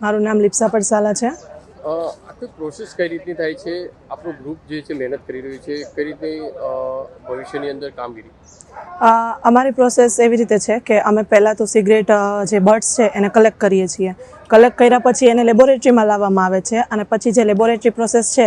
મારું નામ લિપ્સા પડસાલા છે। આખી પ્રોસેસ કઈ રીતની થાય છે? આપણું ગ્રુપ જે છે મહેનત કરી રહ્યું છે, કઈ રીતે ભવિષ્યની અંદર કામગીરી? અમારી પ્રોસેસ એવી રીતે છે કે અમે પહેલાં તો સિગરેટ જે બર્ડ્સ છે એને કલેક્ટ કરીએ છીએ। કલેક્ટ કર્યા પછી એને લેબોરેટરીમાં લાવવામાં આવે છે અને પછી જે લેબોરેટરી પ્રોસેસ છે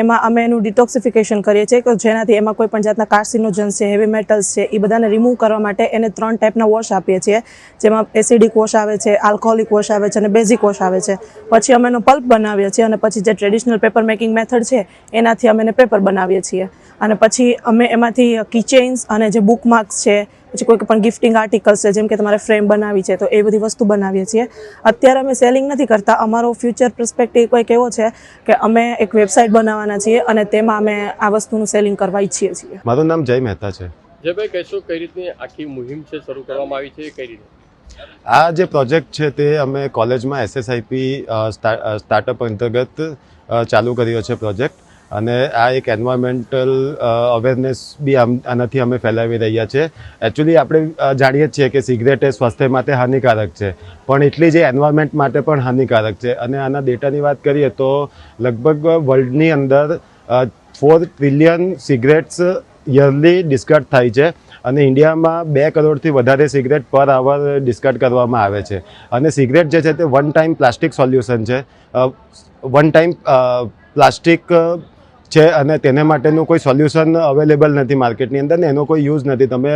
એમાં અમે એનું ડિટોક્સિફિકેશન કરીએ છીએ કે જેનાથી એમાં કોઈ પણ જાતના કાર્સિનોજન્સ છે, હેવી મેટલ્સ છે, એ બધાને રિમૂવ કરવા માટે એને 3 ટાઈપના વોશ આપીએ છીએ, જેમાં એસિડિક વોશ આવે છે, આલ્કોહોલિક વોશ આવે છે અને બેઝિક વોશ આવે છે। પછી અમે એનો પલ્પ બનાવીએ છીએ અને પછી જે ટ્રેડિશનલ પેપર મેકિંગ મેથડ છે એનાથી અમે એને પેપર બનાવીએ છીએ અને પછી અમે એમાંથી કીચેઇન્સ અને જે બુક માર્ક્સ છે, પછી કોઈ પણ ગિફ્ટિંગ આર્ટિકલ્સ છે, જેમ કે તમારે ફ્રેમ બનાવી છે તો એ બધી વસ્તુ બનાવીએ છીએ। અત્યારે અમે સેલિંગ નથી કરતા। અમારો ફ્યુચર પર્સપેક્ટિવ કંઈક એવો છે કે અમે એક વેબસાઇટ બનાવવાના છીએ અને તેમાં અમે આ વસ્તુનું સેલિંગ કરવા ઈચ્છીએ છીએ। મારું નામ જય મહેતા છે। જયભાઈ, કહેશો કઈ રીતની આખી મુહિમ છે શરૂ કરવામાં આવી છે, કઈ રીતે? આ જે પ્રોજેક્ટ છે તે અમે કોલેજમાં SSIP સ્ટાર્ટઅપ અંતર્ગત ચાલુ કર્યો છે પ્રોજેક્ટ, અને આ એક એન્વાયરમેન્ટલ અવેરનેસ બી આનાથી અમે ફેલાવી રહ્યા છીએ। એકચ્યુઅલી આપણે જાણીએ જ છીએ કે સિગરેટ એ સ્વાસ્થ્ય માટે હાનિકારક છે, પણ એટલી જ એન્વાયરમેન્ટ માટે પણ હાનિકારક છે। અને આના ડેટાની વાત કરીએ તો લગભગ વર્લ્ડની અંદર 4 ટ્રિલિયન સિગરેટ્સ યરલી ડિસ્કાર્ડ થાય છે, અને ઇન્ડિયામાં 2 કરોડથી વધારે સિગરેટ પર આવર ડિસ્કાર્ડ કરવામાં આવે છે। અને સિગરેટ જે છે તે વન ટાઈમ પ્લાસ્ટિક સોલ્યુશન છે, વન ટાઈમ પ્લાસ્ટિક છે, અને તેને માટેનું કોઈ સોલ્યુશન અવેલેબલ નથી માર્કેટની અંદર, ને એનો કોઈ યુઝ નથી। તમે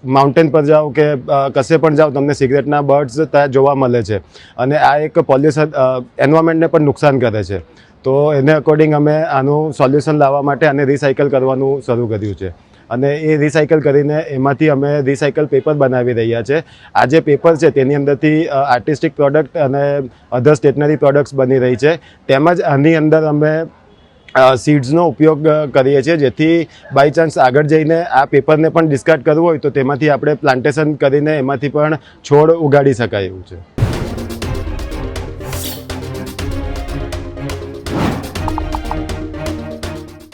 માઉન્ટેન પર જાઓ કે કશે પણ જાઓ, તમને સિગરેટના બર્ડ્સ ત્યાં જોવા મળે છે, અને આ એક પોલ્યુશન એન્વાયરમેન્ટને પણ નુકસાન કરે છે। તો એને અકોર્ડિંગ અમે આનું સોલ્યુશન લાવવા માટે આને રિસાયકલ કરવાનું શરૂ કર્યું છે, અને એ રિસાયકલ કરીને એમાંથી અમે રિસાયકલ પેપર બનાવી રહ્યા છે। આ જે પેપર છે તેની અંદરથી આર્ટિસ્ટિક પ્રોડક્ટ અને અધર સ્ટેશનરી પ્રોડક્ટ્સ બની રહી છે। તેમજ આની અંદર અમે સીડ્સનો ઉપયોગ કરીએ છીએ, જેથી બાય ચાન્સ આગળ જઈને આ પેપરને પણ ડિસ્કાર્ડ કરવું હોય તો તેમાંથી આપણે પ્લાન્ટેશન કરીને એમાંથી પણ છોડ ઉગાડી શકાય એવું છે।